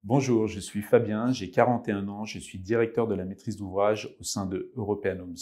Bonjour, je suis Fabien, j'ai 41 ans, je suis directeur de la maîtrise d'ouvrage au sein de European Homes.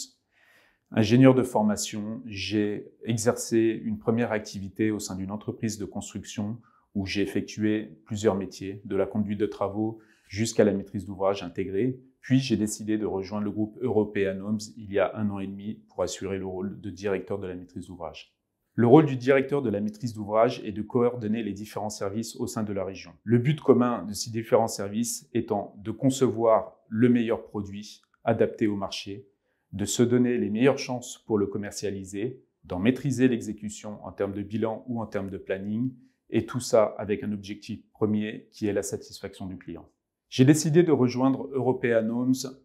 Ingénieur de formation, j'ai exercé une première activité au sein d'une entreprise de construction où j'ai effectué plusieurs métiers, de la conduite de travaux jusqu'à la maîtrise d'ouvrage intégrée. Puis j'ai décidé de rejoindre le groupe European Homes il y a 1 an et demi pour assurer le rôle de directeur de la maîtrise d'ouvrage. Le rôle du directeur de la maîtrise d'ouvrage est de coordonner les différents services au sein de la région. Le but commun de ces différents services étant de concevoir le meilleur produit adapté au marché, de se donner les meilleures chances pour le commercialiser, d'en maîtriser l'exécution en termes de bilan ou en termes de planning, et tout ça avec un objectif premier qui est la satisfaction du client. J'ai décidé de rejoindre European Homes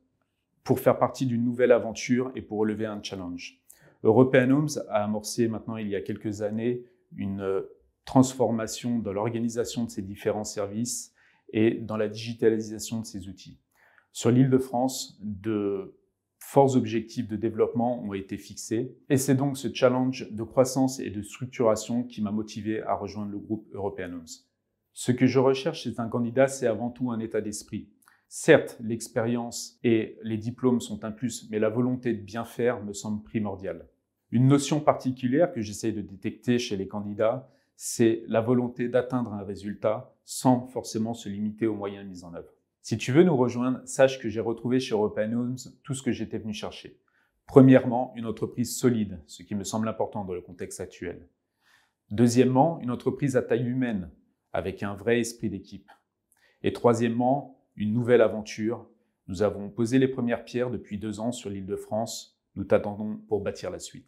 pour faire partie d'une nouvelle aventure et pour relever un challenge. European Homes a amorcé maintenant il y a quelques années une transformation dans l'organisation de ses différents services et dans la digitalisation de ses outils. Sur l'Île-de-France, de forts objectifs de développement ont été fixés et c'est donc ce challenge de croissance et de structuration qui m'a motivé à rejoindre le groupe European Homes. Ce que je recherche chez un candidat, c'est avant tout un état d'esprit. Certes, l'expérience et les diplômes sont un plus, mais la volonté de bien faire me semble primordiale. Une notion particulière que j'essaie de détecter chez les candidats, c'est la volonté d'atteindre un résultat sans forcément se limiter aux moyens mis en œuvre. Si tu veux nous rejoindre, sache que j'ai retrouvé chez European Homes tout ce que j'étais venu chercher. Premièrement, une entreprise solide, ce qui me semble important dans le contexte actuel. Deuxièmement, une entreprise à taille humaine, avec un vrai esprit d'équipe. Et troisièmement, une nouvelle aventure. Nous avons posé les premières pierres depuis 2 ans sur l'Île-de-France. Nous t'attendons pour bâtir la suite.